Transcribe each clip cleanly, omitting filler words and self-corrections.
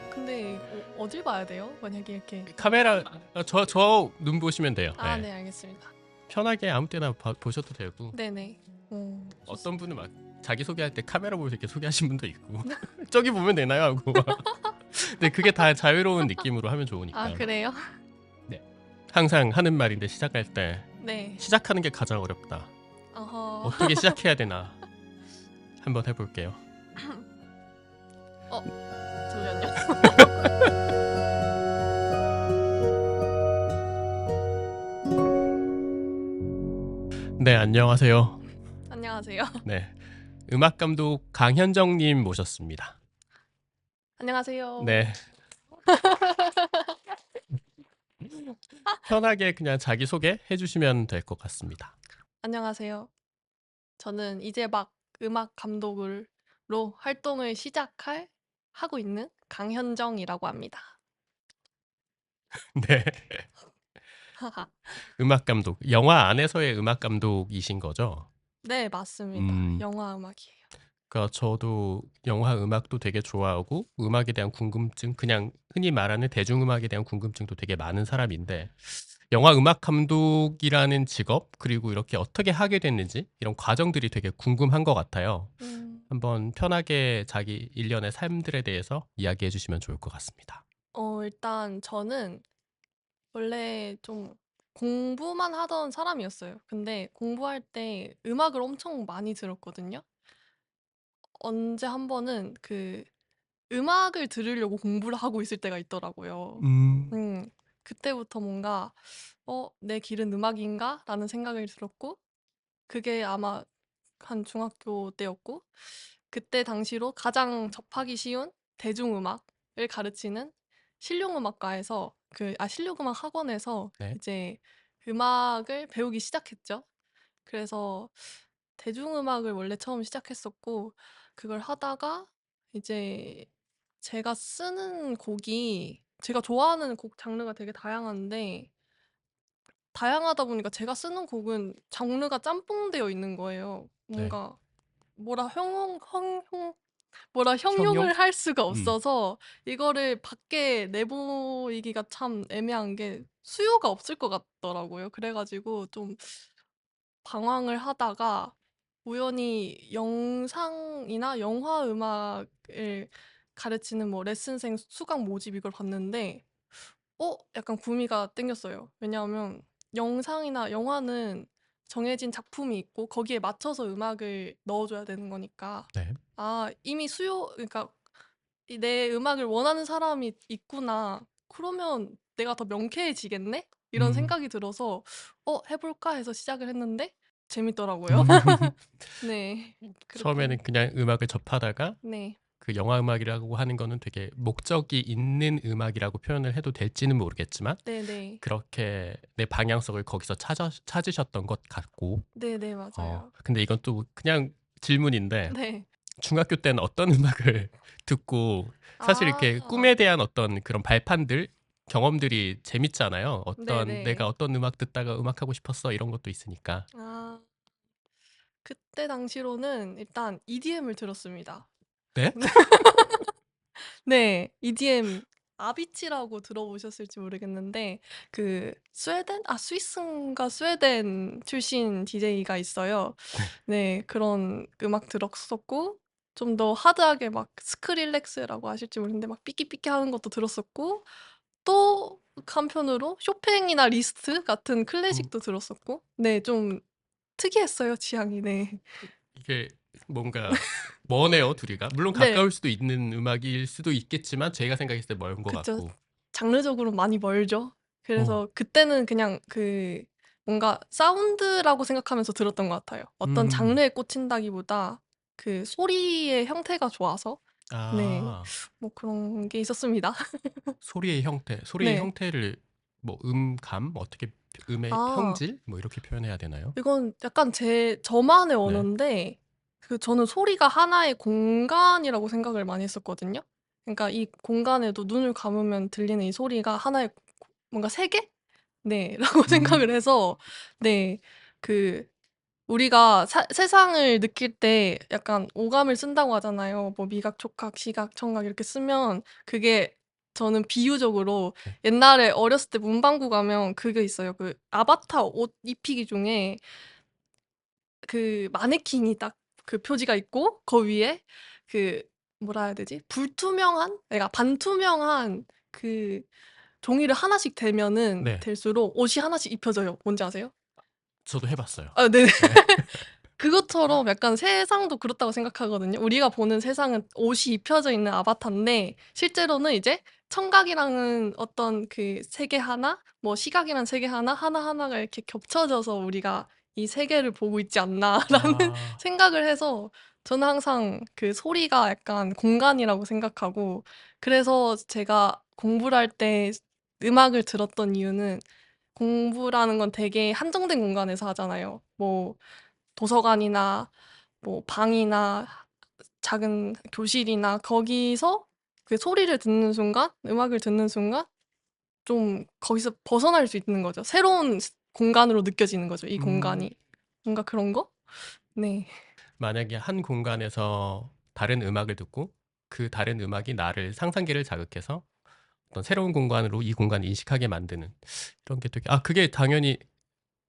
근데 어딜 봐야 돼요? 만약에 이렇게. 카메라 저 눈 보시면 돼요. 아, 네. 네, 알겠습니다. 편하게 아무 때나 보셔도 되고. 네네. 어떤 분은 막 자기 소개할 때 카메라 보면서 이렇게 소개하신 분도 있고 저기 보면 되나요 하고. 근데 그게 다 자유로운 느낌으로 하면 좋으니까. 아, 그래요? 네. 항상 하는 말인데 시작할 때 네. 시작하는 게 가장 어렵다. 어허. 어떻게 시작해야 되나 한번 해볼게요. 잠시만요. 네, 안녕하세요. 안녕하세요. 네, 음악 감독 강현정님 모셨습니다. 안녕하세요. 네. 편하게 그냥 자기 소개 해주시면 될 것 같습니다. 안녕하세요. 저는 이제 막 음악 감독으로 활동을 하고 있는 강현정이라고 합니다. 네. 음악 감독, 영화 안에서의 음악 감독이신 거죠? 네, 맞습니다. 영화 음악이에요. 그러니까 저도 영화 음악도 되게 좋아하고 음악에 대한 궁금증, 그냥 흔히 말하는 대중음악에 대한 궁금증도 되게 많은 사람인데 영화 음악 감독이라는 직업 그리고 이렇게 어떻게 하게 됐는지 이런 과정들이 되게 궁금한 것 같아요. 한번 편하게 자기 일련의 삶들에 대해서 이야기해 주시면 좋을 것 같습니다. 일단 저는 원래 좀 공부만 하던 사람이었어요. 근데 공부할 때 음악을 엄청 많이 들었거든요. 언제 한 번은 음악을 들으려고 공부를 하고 있을 때가 있더라고요. 그때부터 뭔가 '내 길은 음악인가?'라는 생각이 들었고, 그게 아마 한 중학교 때였고, 그때 당시로 가장 접하기 쉬운 대중음악을 가르치는 실용음악과에서 실용음악 학원에서 네. 이제 음악을 배우기 시작했죠. 그래서 대중음악을 원래 처음 시작했었고, 그걸 하다가 이제 제가 좋아하는 곡 장르가 되게 다양한데, 다양하다 보니까 제가 쓰는 곡은 장르가 짬뽕되어 있는 거예요. 네. 뭔가 뭐라 뭐라 형용? 형용을 할 수가 없어서 이거를 밖에 내보이기가 참 애매한 게 수요가 없을 것 같더라고요. 그래 가지고 좀 방황을 하다가 우연히 영상이나 영화 음악을 가르치는 뭐 레슨생 수강 모집 이걸 봤는데 약간 구미가 땡겼어요. 왜냐하면 영상이나 영화는 정해진 작품이 있고 거기에 맞춰서 음악을 넣어 줘야 되는 거니까, 네. 이미 그러니까 내 음악을 원하는 사람이 있구나. 그러면 '내가 더 명쾌해지겠네?' 이런 생각이 들어서 '해 볼까?' 해서 시작을 했는데 재밌더라고요. 네. 처음에는 그렇게. 그냥 음악을 접하다가 네. 그 영화 음악이라고 하는 거는 되게 목적이 있는 음악이라고 표현을 해도 될지는 모르겠지만 네네. 그렇게 내 방향성을 거기서 찾으셨던 것 같고. 네네. 맞아요. 근데 이건 또 그냥 질문인데 네. 중학교 때는 어떤 음악을 듣고 사실 이렇게 아. 꿈에 대한 어떤 그런 발판들 경험들이 재밌잖아요. 내가 네네. 어떤 음악 듣다가 음악하고 싶었어 이런 것도 있으니까. 아. 그때 당시로는 일단 EDM을 들었습니다. 네? 네. EDM, 아비치라고 들어보셨을지 모르겠는데 스위스인가 스웨덴 출신 DJ가 있어요. 네. 그런 음악 들었었고, 좀 더 하드하게 막 스크릴렉스라고 아실지 모르겠는데 막 삐끼삐끼 하는 것도 들었었고, 또 한편으로 쇼팽이나 리스트 같은 클래식도 들었었고, 네, 좀 특이했어요, 취향이. 네. 이게 뭔가 머네요, 둘이가. 물론 네. 가까울 수도 있는 음악일 수도 있겠지만 제가 생각했을 때 먼 것 그쵸. 같고. 장르적으로 많이 멀죠. 어. 그래서 그때는 그냥 뭔가 사운드라고 생각하면서 들었던 것 같아요. 어떤 음. 장르에 꽂힌다기보다 그 소리의 형태가 좋아서. 네. 아. 뭐 그런 게 있었습니다. 소리의 네. 형태를 뭐 음감 어떻게 음의 아, 형질 뭐 이렇게 표현해야 되나요? 이건 약간 저만의 네. 언어인데, 저는 소리가 하나의 공간이라고 생각을 많이 했었거든요. 그러니까 이 공간에도 눈을 감으면 들리는 이 소리가 하나의 뭔가 세계? 네. 라고 음. 생각을 해서. 네. 그 우리가 세상을 느낄 때 약간 오감을 쓴다고 하잖아요. 뭐 미각, 촉각, 시각, 청각 이렇게 쓰면 그게 저는 비유적으로 네. 옛날에 어렸을 때 문방구 가면 그게 있어요. 그 아바타 옷 입히기 중에 그 마네킹이 딱 그 표지가 있고 그 위에 그 뭐라 해야 되지? 불투명한? 그러니까 반투명한 그 종이를 하나씩 대면은 네. 될수록 옷이 하나씩 입혀져요. 뭔지 아세요? 저도 해봤어요. 아, 네. 네. 그것처럼 약간 세상도 그렇다고 생각하거든요. 우리가 보는 세상은 옷이 입혀져 있는 아바타인데 실제로는 이제 청각이라는 어떤 그 세계 하나, 뭐 시각이라는 세계 하나, 하나하나가 이렇게 겹쳐져서 우리가 이 세계를 보고 있지 않나라는 아, 생각을 해서 저는 항상 그 소리가 약간 공간이라고 생각하고 그래서 제가 공부를 할 때 음악을 들었던 이유는 공부라는 건 되게 한정된 공간에서 하잖아요. 뭐 도서관이나 뭐 방이나 작은 교실이나 거기서 그 소리를 듣는 순간, 음악을 듣는 순간 좀 거기서 벗어날 수 있는 거죠. 새로운 공간으로 느껴지는 거죠, 이 음, 공간이. 뭔가 그런 거? 네. 만약에 한 공간에서 다른 음악을 듣고 그 다른 음악이 나를 상상계를 자극해서 어떤 새로운 공간으로 이 공간을 인식하게 만드는 이런 게 되게 그게 당연히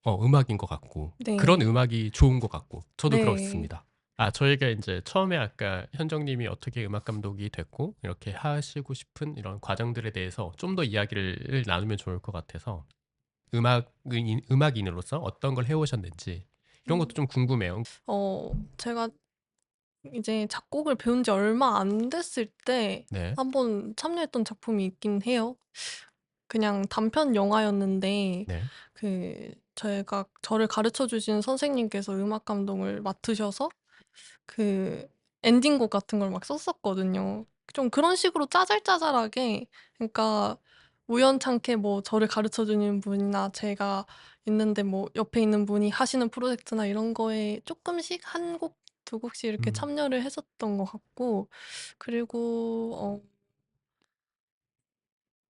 음악인 것 같고 그런 네. 음악이 좋은 것 같고 저도 네. 그렇습니다. 저희가 이제 처음에 아까 현정님이 어떻게 음악 감독이 됐고 이렇게 하시고 싶은 이런 과정들에 대해서 좀 더 이야기를 나누면 좋을 것 같아서 음악인으로서 어떤 걸 해오셨는지 이런 것도 음. 좀 궁금해요. 제가 이제 작곡을 배운 지 얼마 안 됐을 때 네, 한 번 참여했던 작품이 있긴 해요. 그냥 단편 영화였는데 네, 저를 가르쳐 주신 선생님께서 음악 감독을 맡으셔서 그 엔딩곡 같은 걸 막 썼었거든요. 좀 그런 식으로 짜잘짜잘하게 그러니까 우연찮게 뭐 저를 가르쳐 주는 분이나 제가 있는데 뭐 옆에 있는 분이 하시는 프로젝트나 이런 거에 쪼끔씩 한 곡, 두 곡씩 이렇게 음, 참여를 했었던 것 같고 그리고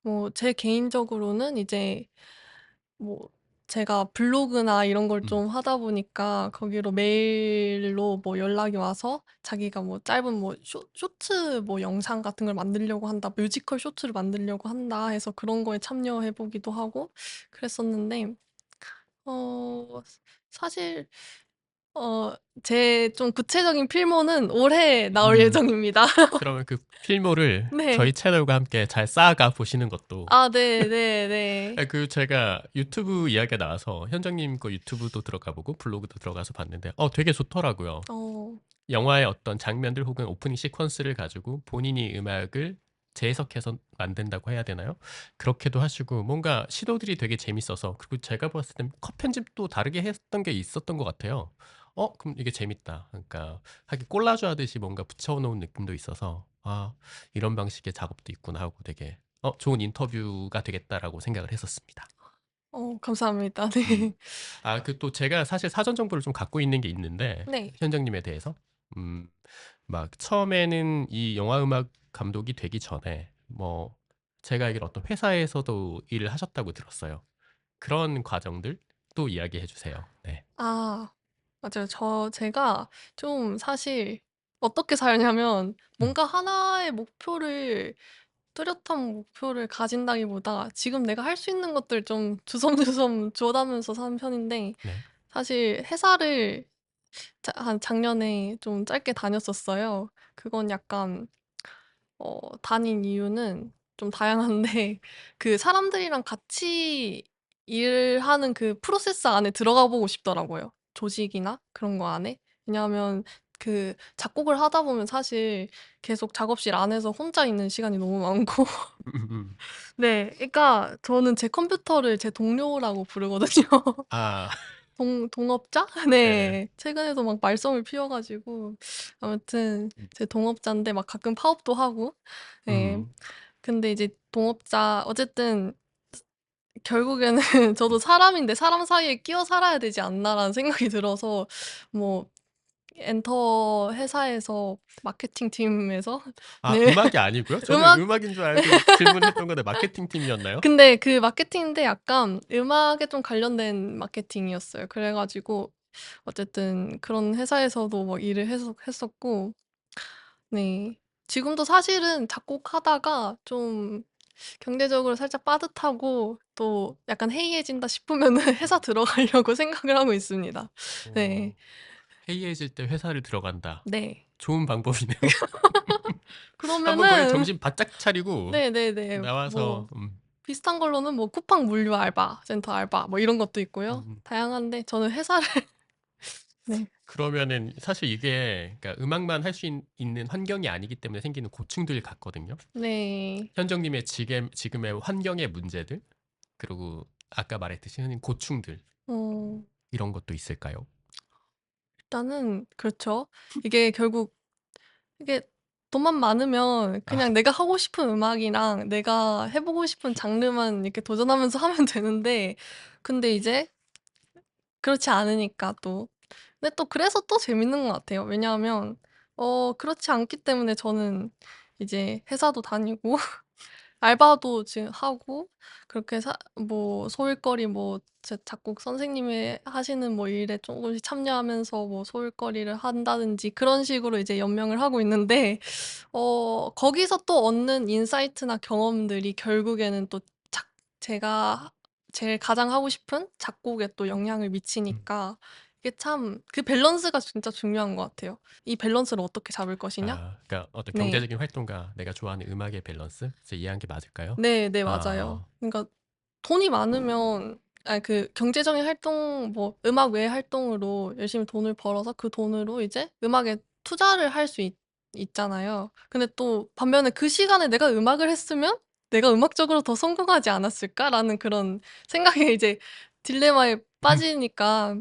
뭐 제 개인적으로는 이제 뭐 제가 블로그나 이런 걸 음, 좀 하다 보니까 거기로 메일로 뭐 연락이 와서 자기가 뭐 짧은 뭐 쇼트 뭐 영상 같은 걸 만들려고 한다. 뮤지컬 쇼트를 만들려고 한다 해서 그런 거에 참여해 보기도 하고 그랬었는데 어 사실 어 제 좀 구체적인 필모는 올해 나올 음. 예정입니다. 그러면 그 필모를 저희 네. 채널과 함께 잘 쌓아가 보시는 것도 아, 네네네. 제가 유튜브 이야기가 나와서 현정님 거 유튜브도 들어가 보고 블로그도 들어가서 봤는데 되게 좋더라고요. 어. 영화의 어떤 장면들 혹은 오프닝 시퀀스를 가지고 본인이 음악을 재해석해서 만든다고 해야 되나요? 그렇게도 하시고 뭔가 시도들이 되게 재밌어서 그리고 제가 봤을 땐 컷 편집도 다르게 했던 게 있었던 것 같아요. 그럼 이게 재밌다. 그러니까 하긴 콜라주 하듯이 뭔가 붙여놓은 느낌도 있어서 이런 방식의 작업도 있구나 하고 되게 좋은 인터뷰가 되겠다라고 생각을 했었습니다. 감사합니다. 음. 네. 그 또 제가 사실 사전 정보를 좀 갖고 있는 게 있는데 네. 현정님에 대해서 음, 막 처음에는 이 영화 음악 감독이 되기 전에 뭐 제가 알기로 어떤 회사에서도 일을 하셨다고 들었어요. 그런 과정들 또 이야기해 주세요. 네. 아, 맞아요. 제가 좀 사실 어떻게 살냐면 음, 뭔가 하나의 목표를 뚜렷한 목표를 가진다기보다 지금 내가 할 수 있는 것들 좀 주섬주섬 줘가면서 사는 편인데 네. 사실 회사를 한 작년에 좀 짧게 다녔었어요. 그건 약간 다닌 이유는 좀 다양한데 그 사람들이랑 같이 일하는 그 프로세스 안에 들어가 보고 싶더라고요, 조직이나 그런 거 안에. 왜냐하면 그 작곡을 하다 보면 사실 계속 작업실 안에서 혼자 있는 시간이 너무 많고 음. 네. 그러니까 저는 제 컴퓨터를 제 동료라고 부르거든요. 아, 동업자? 네네. 네. 최근에도 막 말썽을 피워 가지고 아무튼 제 동업자인데 막 가끔 파업도 하고 네. 음, 근데 이제 동업자 어쨌든 결국에는 저도 음. 사람인데 '사람 사이에 끼어 살아야 되지 않나.'라는 생각이 들어서 뭐 엔터 회사에서 마케팅 팀에서 네. 음악이 아니고요? 저는 음악 음악인 줄 알고 질문했던 건데 마케팅 팀이었나요? 근데 그 마케팅인데 약간 음악에 좀 관련된 마케팅이었어요. 그래 가지고 어쨌든 그런 회사에서도 막 일을 했었고 네. 지금도 사실은 작곡하다가 좀 경제적으로 살짝 빠듯하고 또 약간 해이해진다 싶으면은 회사 들어가려고 생각을 하고 있습니다. 네. 어, 해이해질 때 회사를 들어간다. 네. 좋은 방법이네요. 한번 거기 그러면은 정신 바짝 차리고 네네네. 뭐 나와서 비슷한 걸로는 뭐 쿠팡 물류 알바, 센터 알바 뭐 이런 것도 있고요. 음, 다양한데 저는 회사를 네. 그러면은 사실 이게 그러니까 음악만 할 수 있는 환경이 아니기 때문에 생기는 고충들 같거든요. 네. 현정님의 지금의 환경의 문제들, 그리고 아까 말했듯이 흔히 고충들, 어 이런 것도 있을까요? 일단은 그렇죠. 이게 결국 이게 돈만 많으면 아, 그냥 내가 하고 싶은 음악이랑 내가 해 보고 싶은 장르만 이렇게 도전하면서 하면 되는데 근데 이제 그렇지 않으니까 또. 근데 또 그래서 또 재밌는 것 같아요. 왜냐하면 그렇지 않기 때문에 저는 이제 회사도 다니고 알바도 지금 하고 그렇게 뭐 소일거리 뭐 제 작곡 선생님이 하시는 뭐 일에 쪼금씩 참여하면서 뭐 소일거리를 한다든지 그런 식으로 이제 연명을 하고 있는데 거기서 또 얻는 인사이트나 경험들이 결국에는 또 작 제가 제일 가장 하고 싶은 작곡에 또 영향을 음. 미치니까 이게 참 그 밸런스가 진짜 중요한 것 같아요. '이 밸런스를 어떻게 잡을 것이냐?' 그러니까 어떤 네. 경제적인 활동과 내가 좋아하는 음악의 밸런스? 제가 이해한 게 맞을까요? 네네. 맞아요. 아, 그러니까 돈이 많으면 그 경제적인 활동 뭐 음악 외의 활동으로 열심히 돈을 벌어서 그 돈으로 이제 음악에 투자를 할 수 있잖아요. 근데 또 반면에 '그 시간에 내가 음악을 했으면 내가 음악적으로 더 성공하지 않았을까?'라는 그런 생각에 이제 딜레마에 빠지니까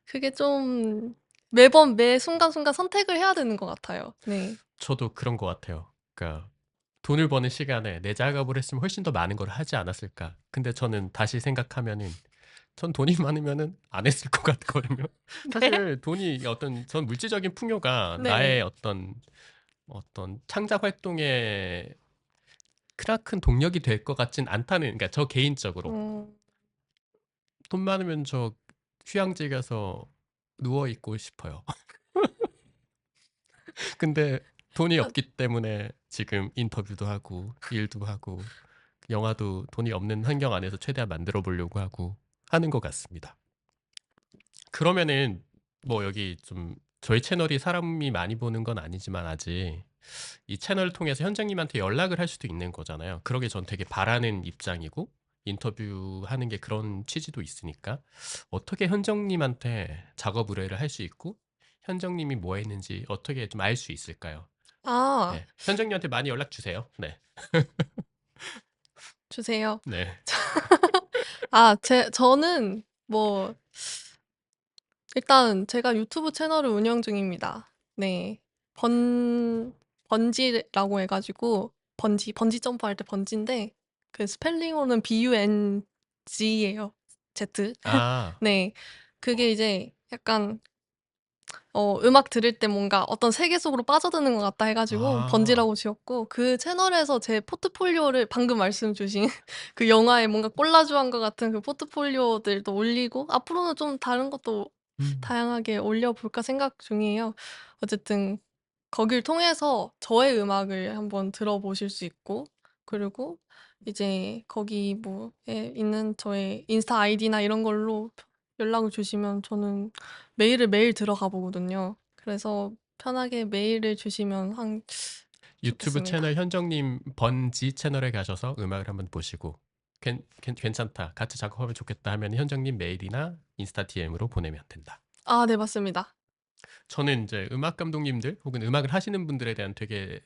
그게 좀 매번 매 순간순간 선택을 해야 되는 것 같아요. 네. 저도 그런 것 같아요. 그러니까 돈을 버는 시간에 내 작업을 했으면 훨씬 더 많은 걸 하지 않았을까. 근데 저는 다시 생각하면은 전 돈이 많으면은 안 했을 것 같거든요. 네. 사실 돈이 전 물질적인 풍요가 나의 네. 어떤 창작 활동에 크나큰 동력이 될 것 같진 않다는, 그러니까 저 개인적으로. 음. 돈 많으면 저 휴양지 가서 누워 있고 싶어요. 근데 돈이 아 없기 때문에 지금 인터뷰도 하고 일도 하고 영화도 돈이 없는 환경 안에서 최대한 만들어 보려고 하고 하는 것 같습니다. 그러면은 뭐 여기 좀 저희 채널이 사람이 많이 보는 건 아니지만 아직 이 채널을 통해서 현장님한테 연락을 할 수도 있는 거잖아요. 그러게 전 되게 바라는 입장이고 인터뷰하는 게 그런 취지도 있으니까 어떻게 현정님한테 작업 의뢰를 할 수 있고 현정님이 뭐 했는지 어떻게 좀 알 수 있을까요? 아 네. 현정님한테 많이 연락 주세요. 네. 주세요. 네. 저는 뭐 일단 제가 유튜브 채널을 운영 중입니다. 네. 번지라고 해 가지고 번지 점프할 때 번지인데 그 스펠링으로는 BUNG예요. Z. 아. 네. 그게 이제 약간 음악 들을 때 뭔가 어떤 세계 속으로 빠져드는 것 같다 해 가지고 아. 번지라고 지었고 그 채널에서 제 포트폴리오를 방금 말씀 주신 그 영화에 뭔가 콜라주한 것 같은 그 포트폴리오들도 올리고 앞으로는 좀 다른 것도 음. 다양하게 올려 볼까 생각 중이에요. 어쨌든 거길 통해서 저의 음악을 한번 들어보실 수 있고 그리고 이제 거기 뭐에 있는 저의 인스타 아이디나 이런 걸로 연락을 주시면 저는 메일을 매일 들어가 보거든요. 그래서 편하게 메일을 주시면 유튜브 채널 좋겠습니다. 현정님 번지 채널에 가셔서 음악을 한번 보시고 괜찮다. 같이 작업하면 좋겠다 하면 현정님 메일이나 인스타 DM으로 보내면 된다. 아 네 맞습니다. 저는 이제 음악 감독님들 혹은 음악을 하시는 분들에 대한 되게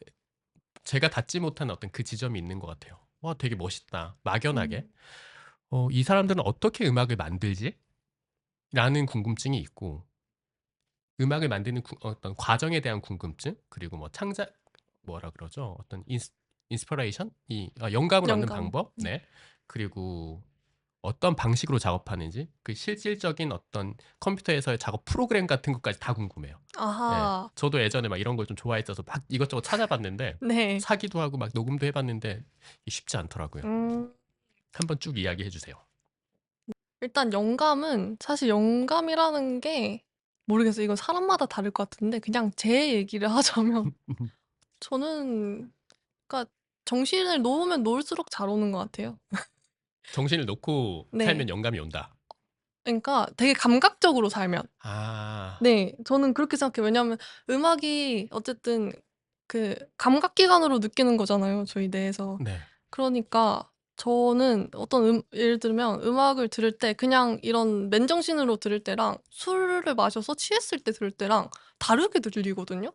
제가 닿지 못한 어떤 그 지점이 있는 것 같아요. 와, 되게 멋있다. 막연하게. 음. 이 사람들은 어떻게 음악을 만들지? 라는 궁금증이 있고, 음악을 만드는 어떤 과정에 대한 궁금증, 그리고 뭐 창작, 뭐라 그러죠? 어떤 인스퍼레이션? 영감을 얻는 영감. 방법? 네. 네. 그리고 어떤 방식으로 작업하는지, 그 실질적인 어떤 컴퓨터에서의 작업 프로그램 같은 것까지 다 궁금해요. 예. 아하. 저도 예전에 막 이런 걸 좀 좋아했어서 막 이것저것 찾아봤는데, 네. 사기도 하고 막 녹음도 해봤는데, 이게 쉽지 않더라고요. 음. 한번 쭉 이야기해 주세요. 일단 영감은 사실 영감이라는 게 모르겠어요. 이건 사람마다 다를 것 같은데 그냥 제 얘기를 하자면 저는 그러니까 정신을 놓으면 놓을수록 잘 오는 것 같아요. 정신을 놓고 네. 살면 영감이 온다. 그러니까 되게 감각적으로 살면. 아. 네. 저는 그렇게 생각해요. 왜냐하면 음악이 어쨌든 그 감각 기관으로 느끼는 거잖아요, 저희 뇌에서. 네. 그러니까 저는 어떤 예를 들면 음악을 들을 때 그냥 이런 맨정신으로 들을 때랑 술을 마셔서 취했을 때 들을 때랑 다르게 들리거든요.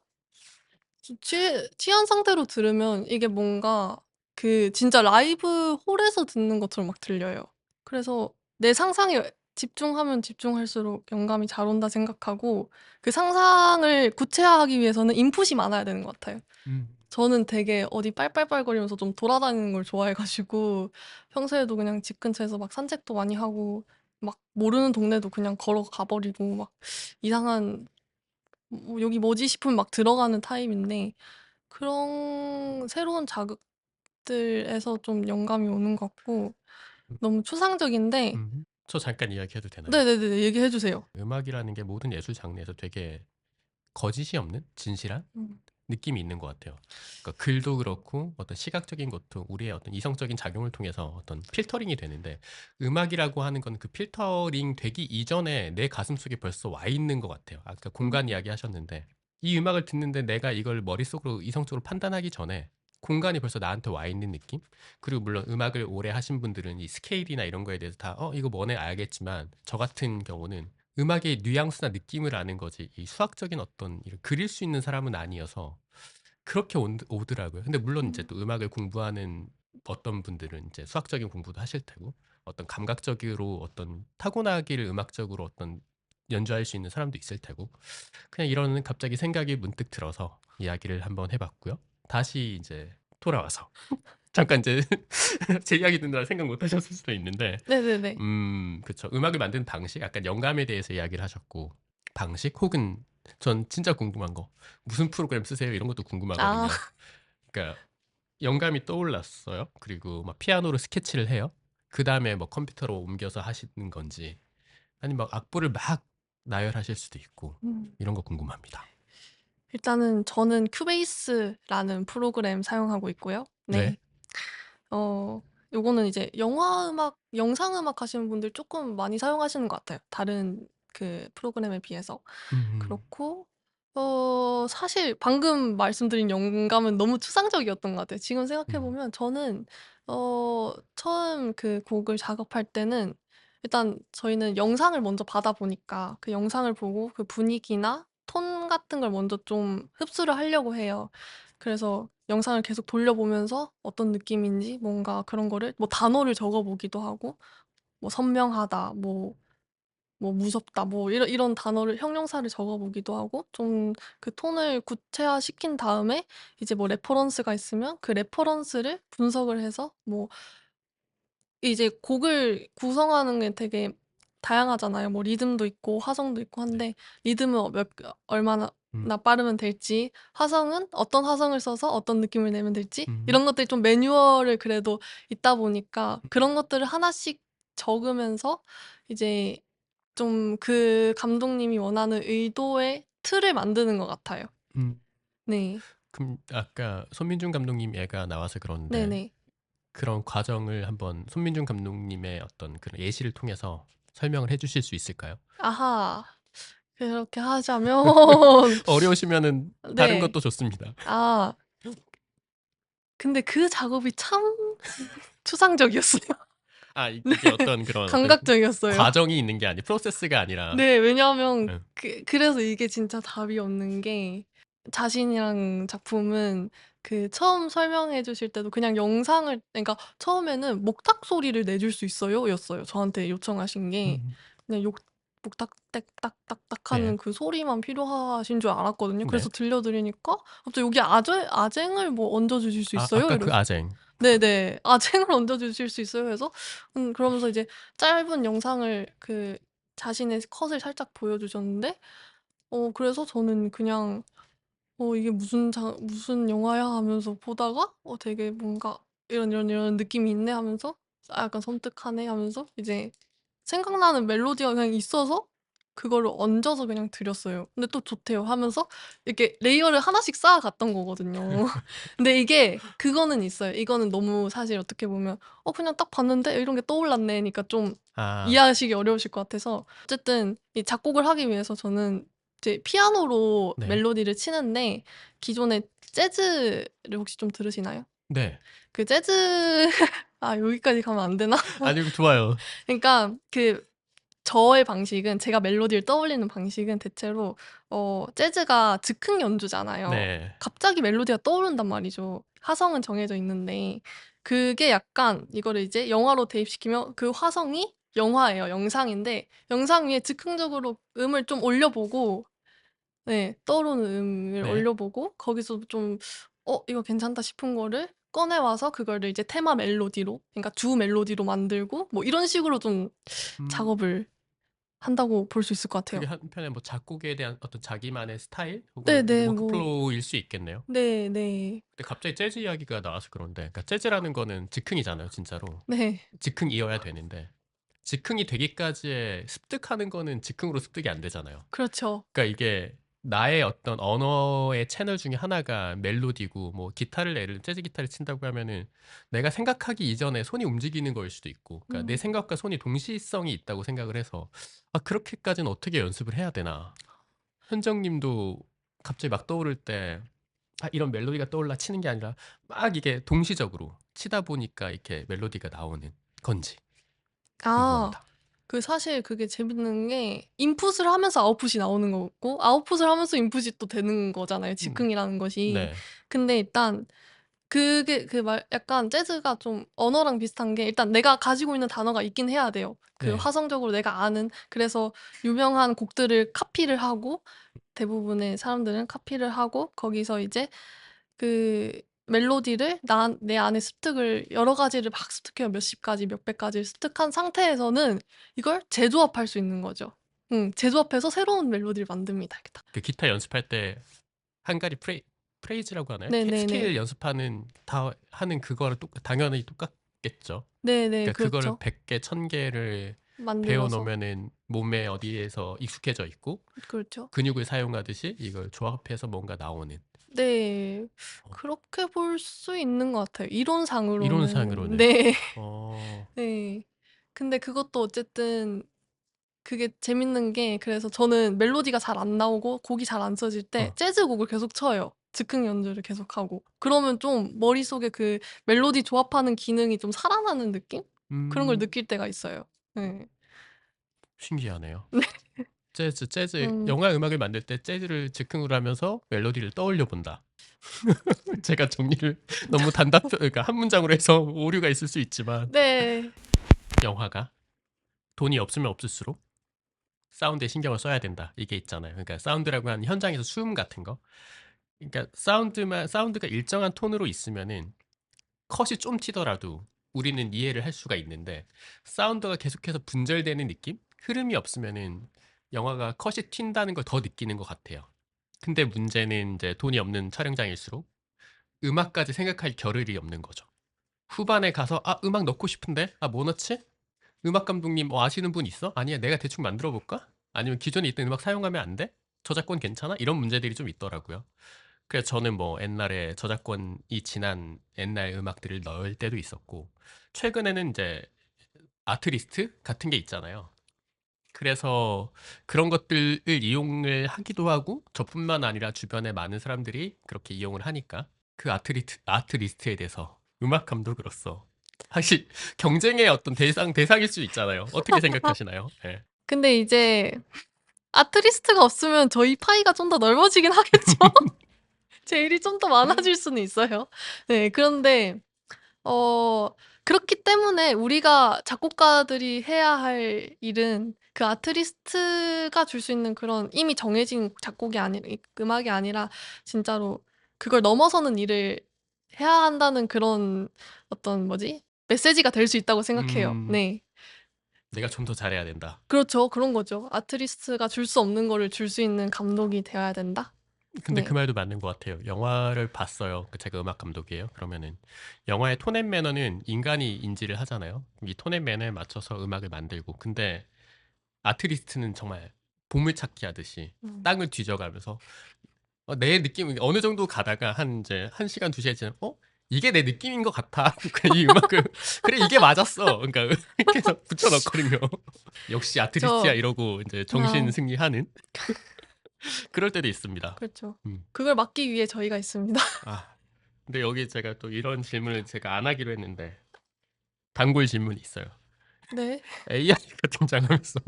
취한 상태로 들으면 이게 뭔가 그 진짜 라이브 홀에서 듣는 것처럼 막 들려요. 그래서 내 상상에 집중하면 집중할수록 영감이 잘 온다 생각하고 그 상상을 구체화하기 위해서는 인풋이 많아야 되는 것 같아요. 음. 저는 되게 어디 빨빨빨거리면서 좀 돌아다니는 걸 좋아해 가지고 평소에도 그냥 집 근처에서 막 산책도 많이 하고 막 모르는 동네도 그냥 걸어가 버리고 막 이상한 뭐 '여기 뭐지?' 싶으면 막 들어가는 타입인데 그런 새로운 자극들에서 좀 영감이 오는 것 같고 너무 추상적인데 저 잠깐 이야기해도 되나요? 네네네. 얘기해 주세요. 음악이라는 게 모든 예술 장르에서 되게 거짓이 없는 진실한 음. 느낌이 있는 것 같아요. 그러니까 글도 그렇고 어떤 시각적인 것도 우리의 어떤 이성적인 작용을 통해서 어떤 필터링이 되는데 음악이라고 하는 건 그 필터링 되기 이전에 내 가슴속에 벌써 와 있는 것 같아요. 아까 공간 음. 이야기 하셨는데 이 음악을 듣는데 내가 이걸 머릿속으로 이성적으로 판단하기 전에 공간이 벌써 나한테 와 있는 느낌? 그리고 물론 음악을 오래 하신 분들은 이 스케일이나 이런 거에 대해서 다 이거 뭐네 알겠지만 저 같은 경우는 음악의 뉘앙스나 느낌을 아는 거지 이 수학적인 어떤 이런 그릴 수 있는 사람은 아니어서 그렇게 오더라고요. 근데 물론 이제 음. 또 음악을 공부하는 어떤 분들은 이제 수학적인 공부도 하실 테고 어떤 감각적으로 어떤 타고나기를 음악적으로 어떤 연주할 수 있는 사람도 있을 테고 그냥 이런 갑자기 생각이 문득 들어서 이야기를 한번 해봤고요. 다시 이제 돌아와서 잠깐 이제 제 이야기 듣느라 생각 못 하셨을 수도 있는데 네네네. 그쵸. 음악을 만드는 방식, 약간 영감에 대해서 이야기를 하셨고, 방식 혹은 전 진짜 궁금한 거, 무슨 프로그램 쓰세요? 이런 것도 아. 궁금하거든요. 그러니까 영감이 떠올랐어요. 그리고 막 피아노로 스케치를 해요. 그 다음에 뭐 컴퓨터로 옮겨서 하시는 건지, 아니면 막 악보를 막 나열하실 수도 있고, 음. 이런 거 궁금합니다. 일단은 저는 큐베이스라는 프로그램 사용하고 있고요. 네. 네. 요거는 이제 영화 음악, 영상 음악 하시는 분들 쪼끔 많이 사용하시는 것 같아요, 다른 그 프로그램에 비해서. 음, 그렇고 사실 방금 말씀드린 영감은 너무 추상적이었던 것 같아요. 지금 생각해 음, 보면 저는 처음 그 곡을 작업할 때는 일단 저희는 영상을 먼저 받아 보니까 그 영상을 보고 그 분위기나 톤 같은 걸 먼저 좀 흡수를 하려고 해요. 그래서 영상을 계속 돌려보면서 어떤 느낌인지 뭔가 그런 거를 뭐 단어를 적어 보기도 하고 뭐 선명하다 뭐 무섭다 뭐 이런 단어를 형용사를 적어 보기도 하고 좀 그 톤을 구체화시킨 다음에 이제 뭐 레퍼런스가 있으면 그 레퍼런스를 분석을 해서 뭐 이제 곡을 구성하는 게 되게 다양하잖아요. 뭐 리듬도 있고 화성도 있고 네. 한데 리듬은 얼마나 음, 빠르면 될지 화성은 어떤 화성을 써서 어떤 느낌을 내면 될지 음, 이런 것들이 좀 매뉴얼을 그래도 있다 보니까 그런 것들을 하나씩 적으면서 이제 좀 그 감독님이 원하는 의도의 틀을 만드는 것 같아요. 음. 네. 그럼 아까 손민준 감독님 얘가 나와서 그러는데 네네. 그런 과정을 한번 손민준 감독님의 어떤 그런 예시를 통해서 설명을 해 주실 수 있을까요? 아하. 그렇게 하자면 어려우시면은 다른 네. 것도 좋습니다. 아 근데 그 작업이 참 추상적이었어요. 아 네. 이게 어떤 그런 어떤 감각적이었어요. 과정이 있는 게 아니 프로세스가 아니라 네. 왜냐하면 예. 그래서 이게 진짜 답이 없는 게 자신이랑 작품은 그 처음 설명해 주실 때도 그냥 영상을 그러니까 처음에는 "목탁 소리를 내줄 수 있어요?"였어요. 저한테 요청하신 게. 음. 그냥 목탁 땡딱딱딱 네. 하는 그 소리만 필요하신 줄 알았거든요. 네. 그래서 들려 드리니까 갑자기 "여기 아쟁을 뭐 얹어 주실 수 아 있어요?" 아까 그 이러시 아쟁. 네네. "아쟁을 얹어 주실 수 있어요?" 해서 그러면서 이제 짧은 영상을 그 자신의 컷을 살짝 보여주셨는데 그래서 저는 그냥 '이게 무슨 영화야?' 하면서 보다가 되게 뭔가 '이런 느낌이 있네.' 하면서 '아 약간 섬뜩하네.' 하면서 이제 생각나는 멜로디가 그냥 있어서 그거를 얹어서 그냥 드렸어요. 근데 또 좋대요 하면서 이렇게 레이어를 하나씩 쌓아갔던 거거든요. 근데 이게 그거는 있어요. 이거는 너무 사실 어떻게 보면 그냥 딱 봤는데 이런 게 떠올랐네.'니까 좀 아 이해하시기 어려우실 것 같아서 어쨌든 이 작곡을 하기 위해서 저는 이제 피아노로 네. 멜로디를 치는데 기존에 재즈를 혹시 좀 들으시나요? 네. 그 재즈 여기까지 가면 안 되나? 아니 이거 좋아요. 그러니까 저의 방식은 제가 멜로디를 떠올리는 방식은 대체로 재즈가 즉흥 연주잖아요. 네. 갑자기 멜로디가 떠오른단 말이죠. 화성은 정해져 있는데 그게 약간 이거를 이제 영화로 대입시키면 그 화성이 영화예요. 영상인데 영상 위에 즉흥적으로 음을 좀 올려보고 네 떠오르는 음을 네. 올려보고 거기서 좀 '이거 괜찮다.' 싶은 거를 꺼내 와서 그거를 이제 테마 멜로디로 그러니까 주 멜로디로 만들고 뭐 이런 식으로 좀 음 작업을 한다고 볼 수 있을 것 그게 같아요. 한편에 뭐 작곡에 대한 어떤 자기만의 스타일 혹은 네네. 뭐 워크플로우일 수 있겠네요. 네네. 근데 갑자기 재즈 이야기가 나와서 그런데 그러니까 재즈라는 거는 즉흥이잖아요, 진짜로. 네. 즉흥이어야 되는데 즉흥이 되기까지의 습득하는 거는 즉흥으로 습득이 안 되잖아요. 그렇죠. 그러니까 이게 나의 어떤 언어의 채널 중에 하나가 멜로디고 뭐 기타를 예를 재즈 기타를 친다고 하면은 내가 생각하기 이전에 손이 움직이는 거일 수도 있고 그러니까 내 음. 생각과 손이 동시성이 있다고 생각을 해서 '아 그렇게까지는 어떻게 연습을 해야 되나.' 현정 님도 갑자기 막 떠오를 때 이런 멜로디가 떠올라 치는 게 아니라 막 이게 동시적으로 치다 보니까 이렇게 멜로디가 나오는 건지 아. 궁금합니다. 사실 그게 재밌는 게 인풋을 하면서 아웃풋이 나오는 거고 아웃풋을 하면서 인풋이 또 되는 거잖아요, 음 즉흥이라는 것이. 네. 근데 일단 그게 약간 재즈가 좀 언어랑 비슷한 게 일단 내가 가지고 있는 단어가 있긴 해야 돼요. 네. 화성적으로 내가 아는 그래서 유명한 곡들을 카피를 하고 대부분의 사람들은 카피를 하고 거기서 이제 그 멜로디를 내 안에 습득을 여러 가지를 막 습득해요. 몇십 가지 몇백 가지를 습득한 상태에서는 이걸 재조합할 수 있는 거죠. 재조합해서 새로운 멜로디를 만듭니다. 이렇게 딱. 그 기타 연습할 때 한가리 프레이즈라고 하나요? 네네네. 스케일 연습하는 다 하는 그거랑 당연히 똑같겠죠. 네네. 그러니까 그거를 그렇죠. 100개, 1000개를 배워 만들어서. 놓으면은 몸에 어디에서 익숙해져 있고 그렇죠. 근육을 사용하듯이 이걸 조합해서 뭔가 나오는 네. 어 그렇게 볼 수 있는 것 같아요. 이론상으로는. 이론상으로는. 네. 어 네. 근데 그것도 어쨌든 그게 재밌는 게 그래서 저는 멜로디가 잘 안 나오고 곡이 잘 안 써질 때 어. 재즈 곡을 계속 쳐요. 즉흥 연주를 계속하고. 그러면 좀 머릿속에 그 멜로디 조합하는 기능이 좀 살아나는 느낌? 그런 걸 음 느낄 때가 있어요. 네. 신기하네요. 네. 재즈 음. 영화 음악을 만들 때 재즈를 즉흥으로 하면서 멜로디를 떠올려 본다. 제가 정리를 너무 그러니까 한 문장으로 해서 오류가 있을 수 있지만 네. 영화가 돈이 없으면 없을수록 사운드에 신경을 써야 된다. 이게 있잖아요. 그러니까 사운드라고 하는 현장에서 수음 같은 거. 그러니까 사운드가 일정한 톤으로 있으면은 컷이 좀 튀더라도 우리는 이해를 할 수가 있는데 사운드가 계속해서 분절되는 느낌? 흐름이 없으면은 영화가 컷이 튄다는 걸 더 느끼는 것 같아요. 근데 문제는 이제 돈이 없는 촬영장일수록 음악까지 생각할 겨를이 없는 거죠. 후반에 가서 음악 넣고 싶은데 뭐 넣지? 음악 감독님 아시는 분 있어? 아니야 내가 대충 만들어 볼까? 아니면 기존에 있던 음악 사용하면 안 돼? 저작권 괜찮아? 이런 문제들이 좀 있더라고요. 그래서 저는 뭐 옛날에 저작권이 지난 옛날 음악들을 넣을 때도 있었고 최근에는 이제 아트리스트 같은 게 있잖아요. 그래서 그런 것들을 이용을 하기도 하고 저뿐만 아니라 주변에 많은 사람들이 그렇게 이용을 하니까 그 아트리스트에 대해서 음악 감독으로서 사실 경쟁의 어떤 대상일 수 있잖아요. 어떻게 생각하시나요? 예. 근데 이제 아트리스트가 없으면 저희 파이가 좀 더 넓어지긴 하겠죠. 제 일이 좀 더 많아질 수는 있어요. 네. 그런데 어 그렇기 때문에 우리가 작곡가들이 해야 할 일은 그 아티스트가 줄 수 있는 그런 이미 정해진 작곡이 음악이 아니라 진짜로 그걸 넘어서는 일을 해야 한다는 그런 어떤 뭐지? 메시지가 될 수 있다고 생각해요. 음, 네. 내가 좀 더 잘해야 된다. 그렇죠. 그런 거죠. 아티스트가 줄 수 없는 거를 줄 수 있는 감독이 되어야 된다? 근데 그 네. 말도 맞는 것 같아요. 영화를 봤어요. 제가 음악 감독이에요. 그러면은 영화의 톤 앤 매너는 인간이 인지를 하잖아요. 이 톤 앤 매너에 맞춰서 음악을 만들고. 근데 아티스트는 정말 보물찾기 하듯이 음. 땅을 뒤져가면서 내 느낌 어느 정도 가다가 한 이제 1시간 2시간 지나면 이게 내 느낌인 것 같아. 그래 이 음악을 그래 이게 맞았어. 그러니까 이렇게 해서 붙여넣거든요. 역시 아티스트야 저 이러고 이제 정신 아 승리하는 그럴 때도 있습니다. 그렇죠. 음. 그걸 막기 위해 저희가 있습니다. 아 근데 여기 제가 또 이런 질문을 제가 안 하기로 했는데 단골 질문이 있어요. 네. AI가 등장하면서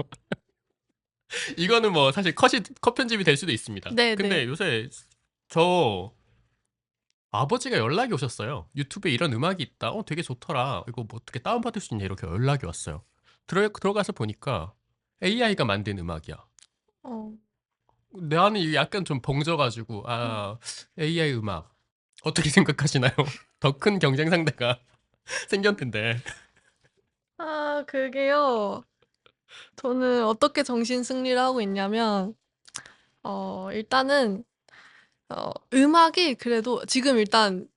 이거는 뭐 사실 컷 편집이 될 수도 있습니다. 네네. 근데 요새 저 아버지가 연락이 오셨어요. 유튜브에 이런 음악이 있다. 되게 좋더라. 이거 뭐 어떻게 다운받을 수 있냐 이렇게 연락이 왔어요. 들어가서 보니까 AI가 만든 음악이야. 어. 나는 이게 약간 좀 벙져가지고 AI 음악 어떻게 생각하시나요? 더 큰 경쟁 상대가 생겼는데. 그게요. 저는 어떻게 정신 승리를 하고 있냐면 일단은 음악이 그래도 지금 일단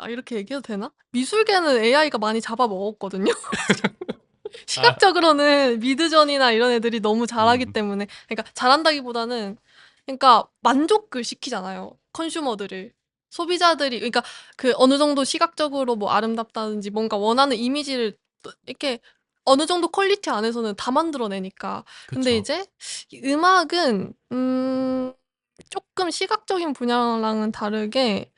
이렇게 얘기해도 되나? 미술계는 AI가 많이 잡아먹었거든요. 아, 시각적으로는 미드전이나 이런 애들이 너무 잘하기 음, 때문에 그러니까 잘한다기보다는 그러니까 만족을 시키잖아요, 컨슈머들을. 소비자들이 그러니까 그 어느 정도 시각적으로 뭐 아름답다든지 뭔가 원하는 이미지를 또 이렇게 어느 정도 퀄리티 안에서는 다 만들어내니까. 근데 그쵸. 이제 이 음악은 쪼끔 시각적인 분야랑은 다르게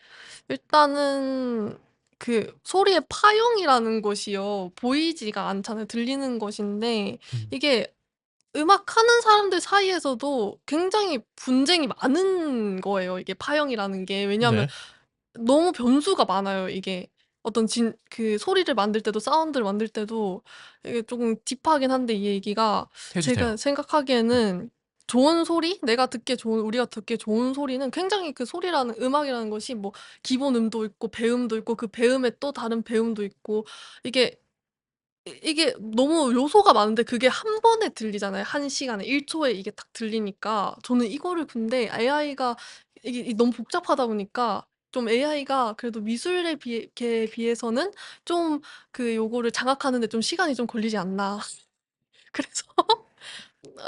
일단은 그 소리의 파형이라는 것이요. 보이지가 않잖아요. 들리는 것인데 음, 이게 음악하는 사람들 사이에서도 굉장히 분쟁이 많은 거예요, 이게 파형이라는 게. 왜냐하면 네. 너무 변수가 많아요, 이게. 어떤 그 소리를 만들 때도 사운드를 만들 때도 이게 쪼금 딥하긴 한데 이 얘기가 제가 해주세요. 생각하기에는 좋은 소리, 내가 듣기에 좋은 우리가 듣기에 좋은 소리는 굉장히 그 소리라는 음악이라는 것이 뭐 기본 음도 있고 배음도 있고 그 배음에 또 다른 배음도 있고 이게 이게 너무 요소가 많은데 그게 한 번에 들리잖아요. 1시간에 1 초에 이게 딱 들리니까 저는 이거를 근데 AI가 이게 너무 복잡하다 보니까 좀 'AI가 그래도 미술에 비해서는 좀 그 요거를 장악하는 데 좀 시간이 좀 걸리지 않나.' 그래서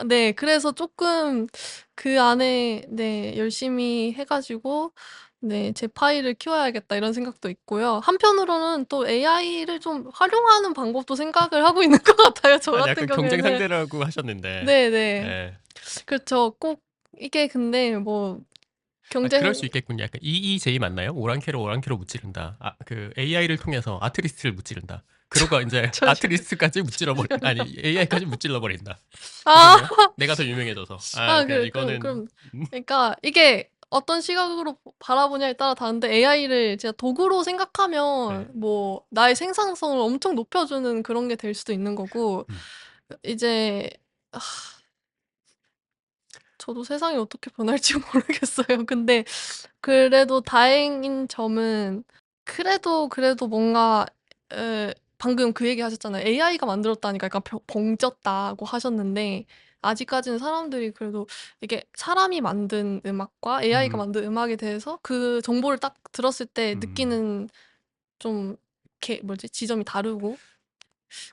네 그래서 쪼끔 그 안에 네 열심히 해 가지고 네 '제 파일을 키워야겠다.' 이런 생각도 있고요. 한편으로는 또 AI를 좀 활용하는 방법도 생각을 하고 있는 것 같아요, 저 아니 같은 약간 경쟁 경우에는. 상대라고 하셨는데. 네네. 예. 그렇죠. 꼭 이게 근데 뭐 그럴 수 경쟁 있겠군요. 약간 EEJ 맞나요? 오랑캐로 무찌른다. 그 AI를 통해서 아티스트를 무찌른다. 그러고 인제 전혀 아티스트까지 무찔러 버린 전혀 아니 AI까지 무찔러 버린다. 아. 그러면 내가 더 유명해져서. 그러니까 이거는 그럼 그러니까 이게 어떤 시각으로 바라보냐에 따라 다른데 AI를 진짜 도구로 생각하면 네. 뭐 나의 생산성을 엄청 높여주는 그런 게 될 수도 있는 거고 음. 이제 아 저도 세상이 어떻게 변할지 모르겠어요. 근데 그래도 다행인 점은 그래도 뭔가 방금 그 얘기 하셨잖아요. "AI가 만들었다니까 약간 벙쪘다."고 하셨는데 아직까지는 사람들이 그래도 이게 사람이 만든 음악과 AI가 음. 만든 음악에 대해서 그 정보를 딱 들었을 때 음. 느끼는 좀 뭐지? 지점이 다르고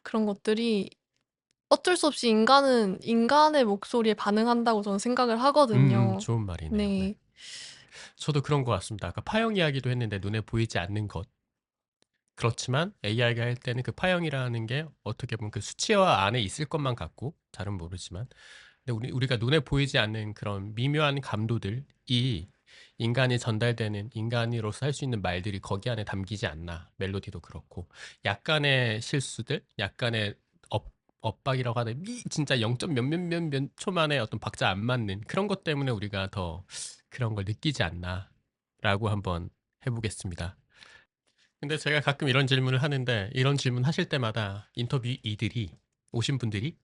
그런 것들이 어쩔 수 없이 인간은 인간의 목소리에 반응한다고 저는 생각을 하거든요. 좋은 말이네요. 네. 네. 저도 그런 것 같습니다. 아까 파형 이야기도 했는데 눈에 보이지 않는 것. 그렇지만 AI가 할 때는 그 파형이라는 게 어떻게 보면 그 수치화 안에 있을 것만 같고 잘은 모르지만 근데 우리가 눈에 보이지 않는 그런 미묘한 감도들이 인간이 전달되는 인간으로서 할 수 있는 말들이 거기 안에 담기지 않나. 멜로디도 그렇고 약간의 실수들, 약간의 엇박이라고 하는 진짜 0. 몇 초만에 어떤 박자 안 맞는 그런 것 때문에 우리가 더 그런 걸 느끼지 않나라고 한번 해보겠습니다. 근데 제가 가끔 이런 질문을 하는데 이런 질문 하실 때마다 인터뷰이들이 오신 분들이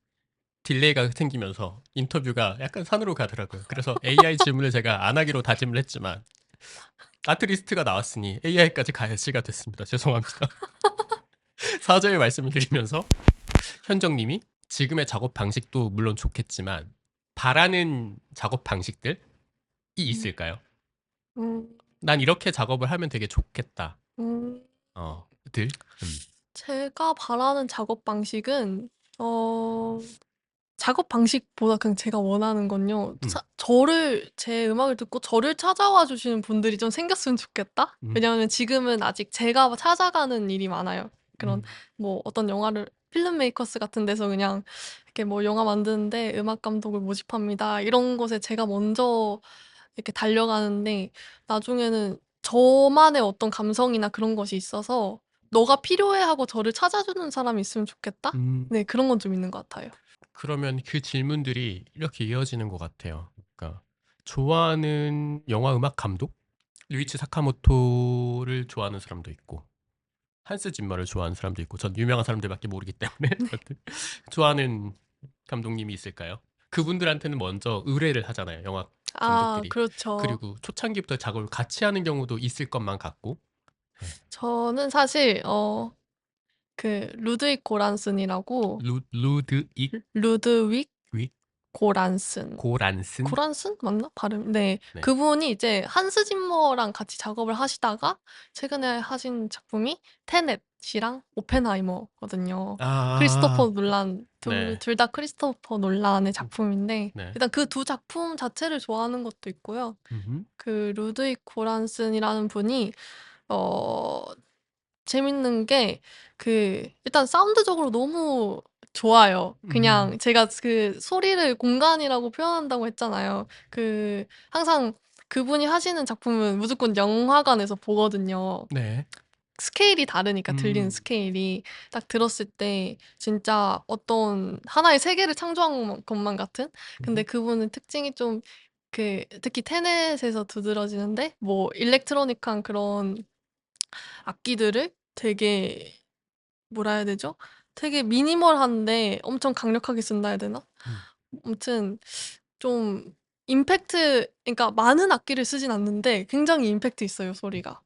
딜레이가 생기면서 인터뷰가 약간 산으로 가더라고요. 그래서 AI 질문을 제가 안 하기로 다짐을 했지만 아트리스트가 나왔으니 AI까지 가야지가 됐습니다. 죄송합니다. 사죄의 말씀을 드리면서 현정님이 지금의 작업 방식도 물론 좋겠지만 바라는 작업 방식들이 음. 있을까요? 음. '난 이렇게 작업을 하면 되게 좋겠다.' 음. 들? 제가 바라는 작업 방식은 어 작업 방식보다 그냥 제가 원하는 건요. 음. 제 음악을 듣고 저를 찾아와 주시는 분들이 좀 생겼으면 좋겠다. 음. 왜냐하면 지금은 아직 제가 찾아가는 일이 많아요. 그런 음. 뭐 어떤 영화를 필름 메이커스 같은 데서 그냥 이렇게 뭐 영화 만드는데 음악 감독을 모집합니다. 이런 곳에 제가 먼저 이렇게 달려가는데 나중에는 저만의 어떤 감성이나 그런 것이 있어서 '너가 필요해.' 하고 저를 찾아주는 사람이 있으면 좋겠다? 음. 네, 그런 건 좀 있는 것 같아요. 그러면 그 질문들이 이렇게 이어지는 것 같아요. 그러니까 좋아하는 영화 음악 감독? 류이치 사카모토를 좋아하는 사람도 있고 한스 짐머를 좋아하는 사람도 있고 전 유명한 사람들밖에 모르기 때문에 여튼 좋아하는 감독님이 있을까요? 그분들한테는 먼저 의뢰를 하잖아요, 영화 아, 감독들이. 그렇죠. 그리고 초창기부터 작업을 같이 하는 경우도 있을 것만 같고. 네. 저는 사실 그 루드윅 고란슨이라고 루드익 루드윅 윅 고란슨. 고란슨? 고란슨 맞나? 발음. 네. 네. 그분이 이제 한스 짐머랑 같이 작업을 하시다가 최근에 하신 작품이 테넷이랑 오펜하이머거든요. 아. 크리스토퍼 놀란 네. 둘 다 크리스토퍼 놀란의 음. 작품인데 네. 일단 그 두 작품 자체를 좋아하는 것도 있고요. 음흠. 그 루드윅 고란슨이라는 분이 어 재밌는 게 일단 사운드적으로 너무 좋아요. 음. 그냥 제가 그 소리를 공간이라고 표현한다고 했잖아요. 항상 그분이 하시는 작품은 무조건 영화관에서 보거든요. 네. 스케일이 다르니까 들리는 음. 스케일이. 딱 들었을 때 진짜 어떤 하나의 세계를 창조한 것만 같은? 근데 음흠. 그분은 특징이 좀 특히 테넷에서 두드러지는데 뭐 일렉트로닉한 그런 악기들을 되게 뭐라 해야 되죠? 되게 미니멀한데 엄청 강력하게 쓴다 해야 되나? 음. 아무튼 좀 그러니까 많은 악기를 쓰진 않는데 굉장히 임팩트 있어요, 소리가.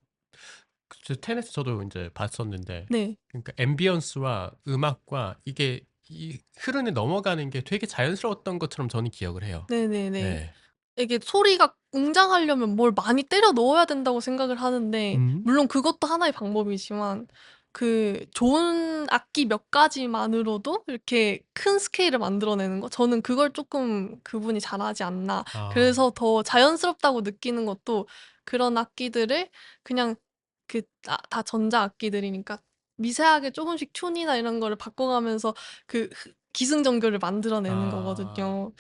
그 테넷 저도 인제 봤었는데 네. 그러니까 앰비언스와 음악과 이게 이 흐르는 넘어가는 게 되게 자연스러웠던 것처럼 저는 기억을 해요. 네네네. 예. 이게 소리가 웅장하려면 뭘 많이 때려 넣어야 된다고 생각을 하는데 음. 물론 그것도 하나의 방법이지만 좋은 악기 몇 가지만으로도 이렇게 큰 스케일을 만들어내는 거 저는 그걸 쪼끔 그분이 잘하지 않나. 아. 그래서 더 자연스럽다고 느끼는 것도 그런 악기들을 그냥 다 전자악기들이니까 미세하게 쪼금씩 튠이나 이런 거를 바꿔가면서 기승전결을 만들어내는 아. 거거든요.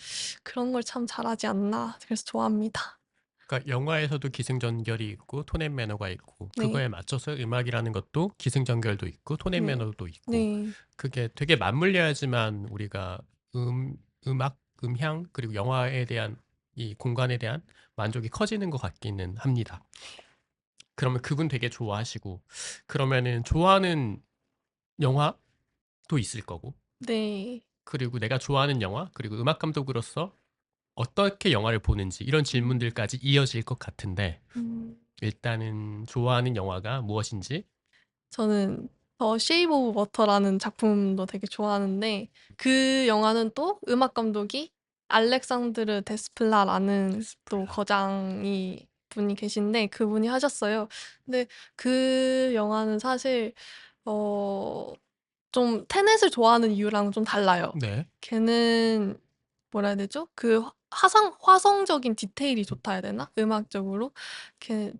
그런 걸 참 잘하지 않나. 그래서 좋아합니다. 그러니까 영화에서도 기승전결이 있고 톤 앤 매너가 있고 네. 그거에 맞춰서 음악이라는 것도 기승전결도 있고 톤 앤 네. 매너도 있고 네. 그게 되게 맞물려야지만 우리가 음악, 음향 그리고 영화에 대한 이 공간에 대한 만족이 커지는 것 같기는 합니다. 그러면 그분 되게 좋아하시고 그러면은 좋아하는 영화도 있을 거고 네. 그리고 내가 좋아하는 영화 그리고 음악 감독으로서 어떻게 영화를 보는지 이런 음. 질문들까지 이어질 것 같은데 음. 일단은 좋아하는 영화가 무엇인지 저는 더 쉐이프 오브 워터라는 작품도 되게 좋아하는데 그 영화는 또 음악 감독이 알렉산드르 데스플라라는 또 데스플라. 거장이 분이 계신데 그분이 하셨어요. 근데 그 영화는 사실 어 좀 테넷을 좋아하는 이유랑은 좀 달라요. 네. 걔는 뭐라 해야 되죠? 화성적인 디테일이 음. 좋다 해야 되나? 음악적으로.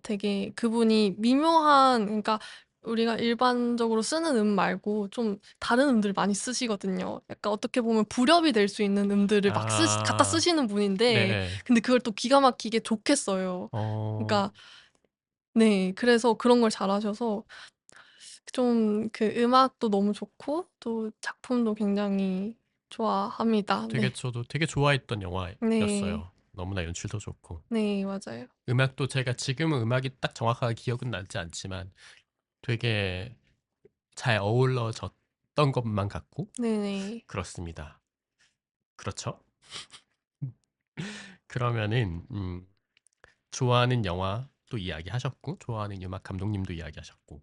되게 그분이 미묘한 그러니까 우리가 일반적으로 쓰는 말고 좀 다른 음들 많이 쓰시거든요. 약간 어떻게 보면 불협이 될 수 있는 음들을 막 갖다 아. 쓰시는 분인데 네. 근데 그걸 또 기가 막히게 좋게 써요. 어. 그러니까 네. 그래서 그런 걸 잘하셔서 좀 음악도 너무 좋고 또 작품도 굉장히 좋아합니다. 되게 네. 저도 되게 좋아했던 네. 영화였어요. 너무나 연출도 좋고. 네, 맞아요. 음악도 제가 지금은 음악이 딱 정확하게 기억은 나지 않지만 되게 잘 어우러졌던 것만 같고 네네. 그렇습니다. 그렇죠? 그러면은 좋아하는 영화도 이야기하셨고 좋아하는 음악 감독님도 이야기하셨고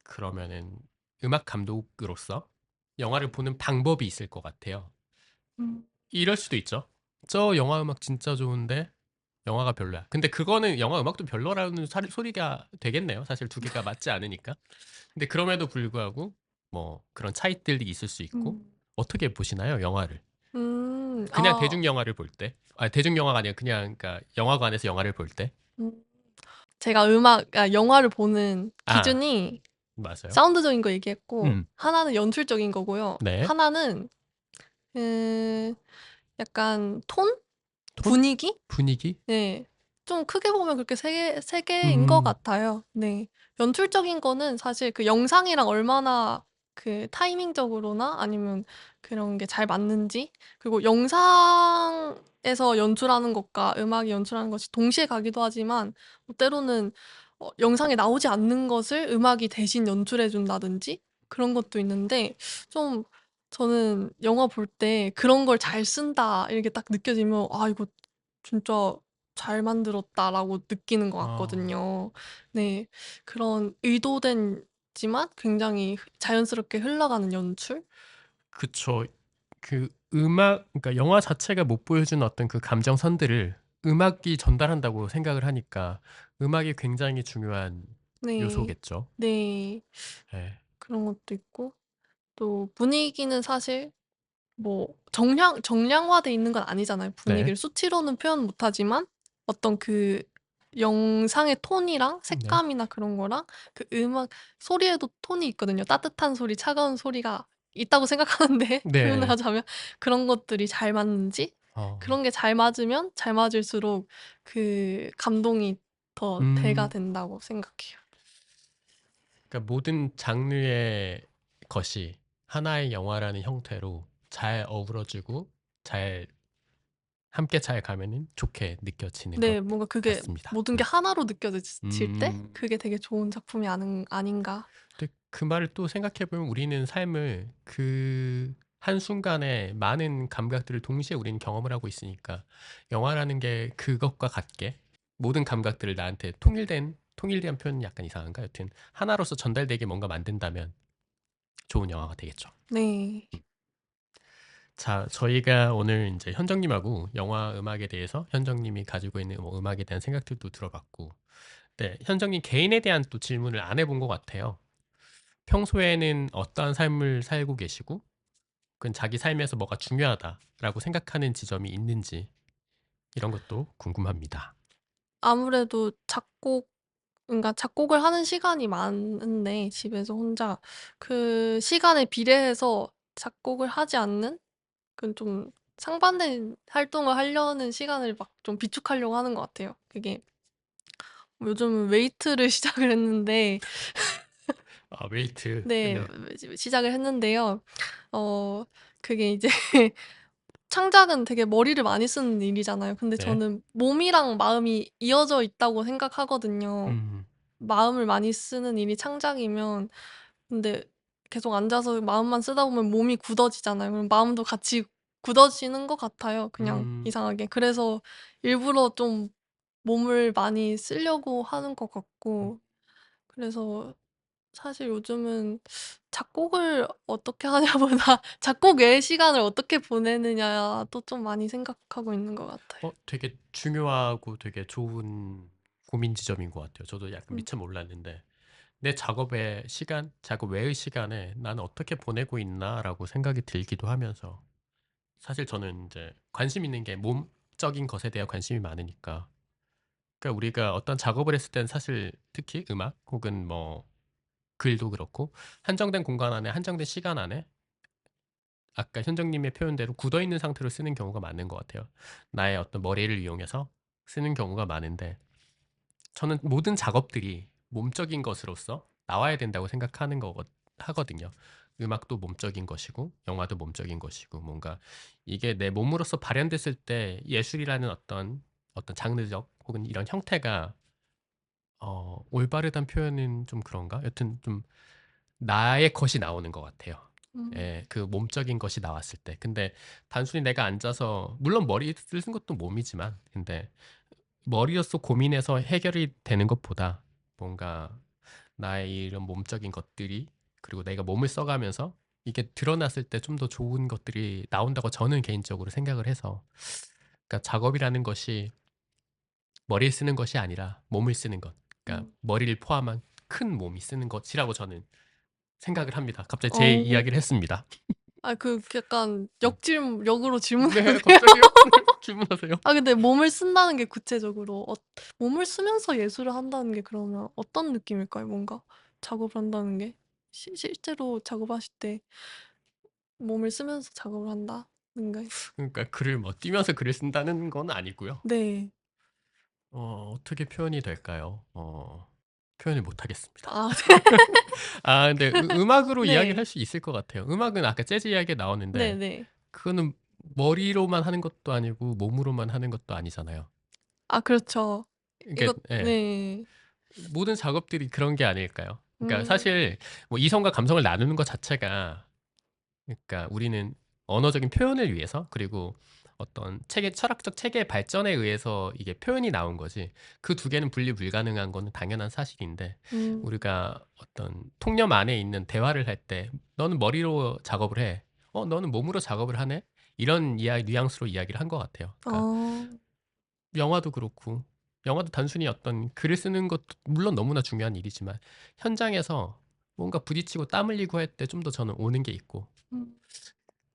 그러면은 음악 감독으로서 영화를 보는 방법이 있을 것 같아요. 음. 이럴 수도 있죠. 저 영화 음악 진짜 좋은데 영화가 별로야. 근데 그거는 영화 음악도 별로라는 소리가 되겠네요. 사실 두 개가 맞지 않으니까. 근데 그럼에도 불구하고 뭐 그런 차이들이 있을 수 있고 음. 어떻게 보시나요, 영화를? 음. 그냥 아. 대중 영화를 볼 때? 아, 대중 영화가 아니라 그냥 그러니까 영화관에서 영화를 볼 때? 음. 제가 영화를 보는 아, 기준이 맞아요. 사운드적인 거 얘기했고 음. 하나는 연출적인 거고요. 네. 하나는 그 약간 톤? 톤? 분위기? 분위기? 네. 좀 크게 보면 그렇게 세 개인 것 음. 같아요. 네. 연출적인 거는 사실 그 영상이랑 얼마나 그 타이밍적으로나 아니면 그런 게 잘 맞는지, 그리고 영상에서 연출하는 것과 음악이 연출하는 것이 동시에 가기도 하지만 뭐 때로는 영상에 나오지 않는 것을 음악이 대신 연출해 준다든지 그런 것도 있는데, 좀 저는 영화 볼 때 '그런 걸 잘 쓴다.' 이렇게 딱 느껴지면 '아 이거 진짜 잘 만들었다.'라고 느끼는 것 아, 같거든요. 네. 그런 의도된 지만 굉장히 자연스럽게 흘러가는 연출? 그쵸. 그 음악 그러니까 영화 자체가 못 보여주는 어떤 그 감정선들을 음악이 전달한다고 생각을 하니까 음악이 굉장히 중요한 네. 요소겠죠. 네. 예. 그런 것도 있고, 또 분위기는 사실 뭐 정량화돼 있는 건 아니잖아요. 네. 분위기를 수치로는 표현 못 하지만 어떤 그 영상의 톤이랑 네. 색감이나 그런 거랑 그 음악 소리에도 톤이 있거든요. 따뜻한 소리, 차가운 소리가 있다고 생각하는데 표현을 네. 하자면 그런 것들이 잘 맞는지, 어. 그런 게 잘 맞으면 잘 맞을수록 그 감동이 더 대가 음. 된다고 생각해요. 그러니까 모든 장르의 것이 하나의 영화라는 형태로 잘 어우러지고 잘 함께 잘 가면은 좋게 느껴지는 것 네. 뭔가 그게 같습니다. 모든 게 하나로 느껴질 때 음. 그게 되게 좋은 작품이 아닌가. 근데 그 말을 또 생각해 보면 우리는 삶을 그 한순간에 많은 감각들을 동시에 우리는 경험을 하고 있으니까 영화라는 게 그것과 같게 모든 감각들을 나한테 통일된 표현은 약간 이상한가? 여튼 하나로서 전달되게 뭔가 만든다면 좋은 영화가 되겠죠. 네. 자, 저희가 오늘 인제 현정님하고 영화 음악에 대해서 현정님이 가지고 있는 뭐 음악에 대한 생각들도 들어봤고, 네, 현정님 개인에 대한 또 질문을 안 해본 것 같아요. 평소에는 어떠한 삶을 살고 계시고, 그건 자기 삶에서 뭐가 중요하다라고 생각하는 지점이 있는지 이런 것도 궁금합니다. 아무래도 작곡을 하는 시간이 많은데 집에서 혼자 그 시간에 비례해서 작곡을 하지 않는, 그좀 상반된 활동을 하려는 시간을 막 좀 비축하려고 하는 것 같아요. 그게 요즘은 웨이트를 시작을 했는데, 아, 웨이트. 네, 네. 시작을 했는데요. 어 그게 이제 창작은 되게 머리를 많이 쓰는 일이잖아요. 근데 네. 저는 몸이랑 마음이 이어져 있다고 생각하거든요. 음. 마음을 많이 쓰는 일이 창작이면, 근데 계속 앉아서 마음만 쓰다 보면 몸이 굳어지잖아요. 그럼 마음도 같이 굳어지는 것 같아요, 그냥 음. 이상하게. 그래서 일부러 좀 몸을 많이 쓰려고 하는 것 음. 같고, 그래서 사실 요즘은 작곡을 어떻게 하냐보다 작곡 외의 시간을 어떻게 보내느냐도 좀 많이 생각하고 있는 것 같아요. 되게 중요하고 되게 좋은 고민 지점인 것 같아요. 저도 약간 음. 미처 몰랐는데 '내 작업의 시간, 작업 외의 시간에 나는 어떻게 보내고 있나.'라고 생각이 들기도 하면서 사실 저는 이제 관심 있는 게 몸적인 것에 대한 관심이 많으니까 그러니까 우리가 어떤 작업을 했을 땐 사실 특히 음악 혹은 뭐 글도 그렇고 한정된 공간 안에 한정된 시간 안에 아까 현정님의 표현대로 굳어 있는 상태로 쓰는 경우가 많은 것 같아요. 나의 어떤 머리를 이용해서 쓰는 경우가 많은데 저는 모든 작업들이 몸적인 것으로서 나와야 된다고 생각하는 거 하거든요. 음악도 몸적인 것이고 영화도 몸적인 것이고 뭔가 이게 내 몸으로서 발현됐을 때 예술이라는 어떤 장르적 혹은 이런 형태가 올바르단 표현은 좀 그런가? 여튼 좀 나의 것이 나오는 것 같아요. 음. 예, 그 몸적인 것이 나왔을 때. 근데 단순히 내가 앉아서 물론 머리 쓰는 것도 몸이지만 근데 머리로서 고민해서 해결이 되는 것보다 뭔가 나의 이런 몸적인 것들이 그리고 내가 몸을 써가면서 이게 드러났을 때 좀 더 좋은 것들이 나온다고 저는 개인적으로 생각을 해서 그러니까 작업이라는 것이 머리를 쓰는 것이 아니라 몸을 쓰는 것. 그러니까 음. 머리를 포함한 큰 몸이 쓰는 것이라고 저는 생각을 합니다. 갑자기 제 어. 이야기를 했습니다. 약간 음. 역으로 질문하세요. 네, 갑자기요? 질문하세요. 근데 몸을 쓴다는 게 구체적으로 몸을 쓰면서 예술을 한다는 게 그러면 어떤 느낌일까요? 뭔가 작업을 한다는 게 실제로 작업하실 때 몸을 쓰면서 작업을 한다는 게. 그러니까 글을 뭐 뛰면서 글을 쓴다는 건 아니고요. 네. 어떻게 표현이 될까요? 표현을 못 하겠습니다. 아 근데 음악으로 이야기를 네. 할 수 있을 것 같아요. 음악은 아까 재즈 이야기가 나왔는데 네네. 그거는 머리로만 하는 것도 아니고 몸으로만 하는 것도 아니잖아요. 그렇죠. 이게 이것 예. 네. 모든 작업들이 그런 게 아닐까요? 그러니까 음. 사실 뭐 이성과 감성을 나누는 것 자체가 그러니까 우리는 언어적인 표현을 위해서 그리고 어떤 철학적 체계의 발전에 의해서 이게 표현이 나온 거지 그 두 개는 분리 불가능한 거는 당연한 사실인데 음. 우리가 어떤 통념 안에 있는 대화를 할 때 너는 머리로 작업을 해. 너는 몸으로 작업을 하네. 이런 뉘앙스로 이야기를 한 것 같아요. 그러니까 어. 영화도 그렇고 영화도 단순히 어떤 글을 쓰는 것도 물론 너무나 중요한 일이지만 현장에서 뭔가 부딪히고 땀 흘리고 할 때 좀 더 저는 오는 게 있고 음.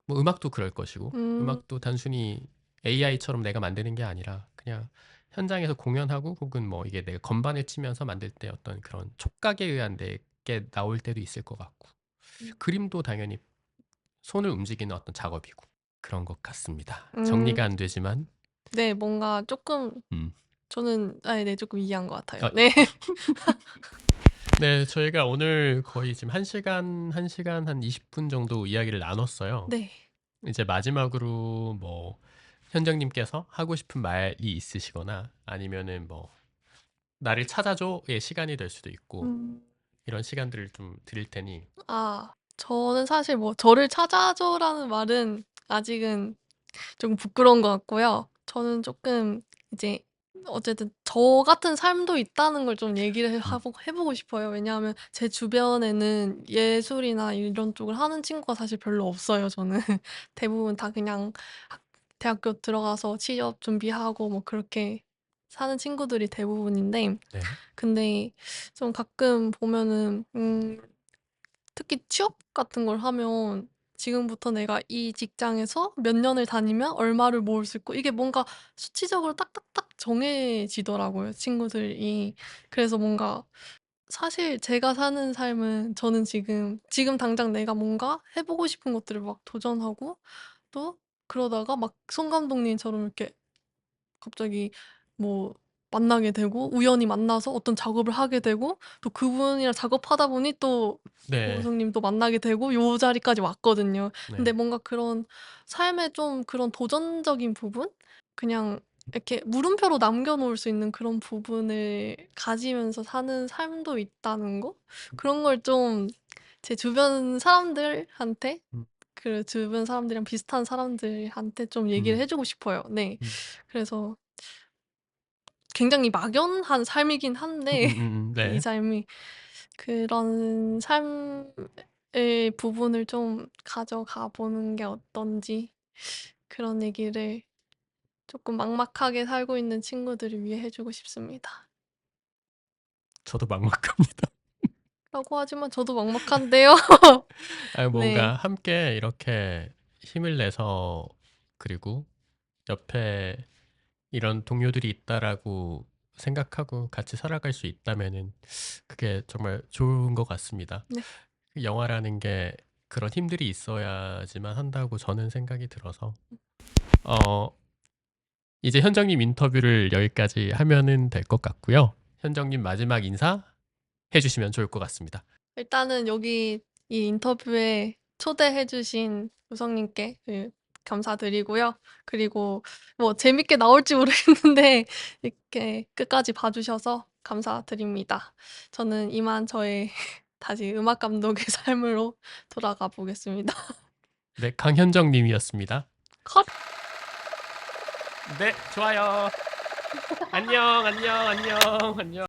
뭐 음악도 그럴 것이고 음. 음악도 단순히 AI처럼 내가 만드는 게 아니라 그냥 현장에서 공연하고 혹은 뭐 이게 내가 건반을 치면서 만들 때 어떤 그런 촉각에 의한 내게 나올 때도 있을 것 같고 음. 그림도 당연히 손을 움직이는 어떤 작업이고 그런 것 같습니다. 음. 정리가 안 되지만 네. 뭔가 쪼끔 음. 저는 네 쪼끔 이해한 것 같아요. 아, 네. 네, 저희가 오늘 거의 지금 1시간 한 20분 정도 이야기를 나눴어요. 네. 이제 마지막으로 뭐 현정님께서 하고 싶은 말이 있으시거나 아니면은 뭐 나를 찾아줘의 시간이 될 수도 있고 음. 이런 시간들을 좀 드릴 테니 저는 사실 뭐 "저를 찾아줘."라는 말은 아직은 좀 부끄러운 것 같고요. 저는 쪼끔 이제 어쨌든 저 같은 삶도 있다는 걸 좀 얘기를 음, 해 보고 싶어요. 왜냐하면 제 주변에는 예술이나 이런 쪽을 하는 친구가 사실 별로 없어요 저는. 대부분 다 그냥 대학교 들어가서 취업 준비하고 뭐 그렇게 사는 친구들이 대부분인데 네. 근데 좀 가끔 보면은 특히 취업 같은 걸 하면 지금부터 내가 이 직장에서 몇 년을 다니면 얼마를 모을 수 있고 이게 뭔가 수치적으로 딱딱딱 정해지더라고요, 친구들이. 그래서 뭔가 사실 제가 사는 삶은 저는 지금 당장 내가 뭔가 해 보고 싶은 것들을 막 도전하고 또 그러다가 막 손 감독님처럼 이렇게 갑자기 뭐 만나게 되고 우연히 만나서 어떤 작업을 하게 되고 또 그분이랑 작업하다 보니 또 네. 교수님도 만나게 되고 요 자리까지 왔거든요. 근데 네. 뭔가 그런 삶의 좀 그런 도전적인 부분? 그냥 이렇게 물음표로 남겨 놓을 수 있는 그런 부분을 가지면서 사는 삶도 있다는 거? 그런 걸 좀 제 주변 사람들한테 음, 주변 사람들이랑 비슷한 사람들한테 좀 얘기를 음, 해 주고 싶어요. 네. 음, 그래서 굉장히 막연한 삶이긴 한데 이 네. 삶이 그런 삶의 부분을 좀 가져가 보는 게 어떤지 그런 얘기를 쪼끔 막막하게 살고 있는 친구들을 위해 해 주고 싶습니다. 저도 막막합니다. 라고 하지만 저도 막막한데요. 네. 뭔가 함께 이렇게 힘을 내서 그리고 옆에 이런 동료들이 있다라고 생각하고 같이 살아갈 수 있다면은 그게 정말 좋은 것 같습니다. 네. 영화라는 게 그런 힘들이 있어야지만 한다고 저는 생각이 들어서 어 이제 현정님 인터뷰를 여기까지 하면은 될 것 같고요. 현정님 마지막 인사 해 주시면 좋을 것 같습니다. 일단은 여기 이 인터뷰에 초대해 주신 우성님께 감사드리고요. 그리고 뭐 재밌게 나올지 모르겠는데 이렇게 끝까지 봐 주셔서 감사드립니다. 저는 이만 저의 다시 음악 감독의 삶으로 돌아가 보겠습니다. 네, 강현정 님이었습니다. 컷. 네, 좋아요. 안녕, 안녕, 안녕, 안녕.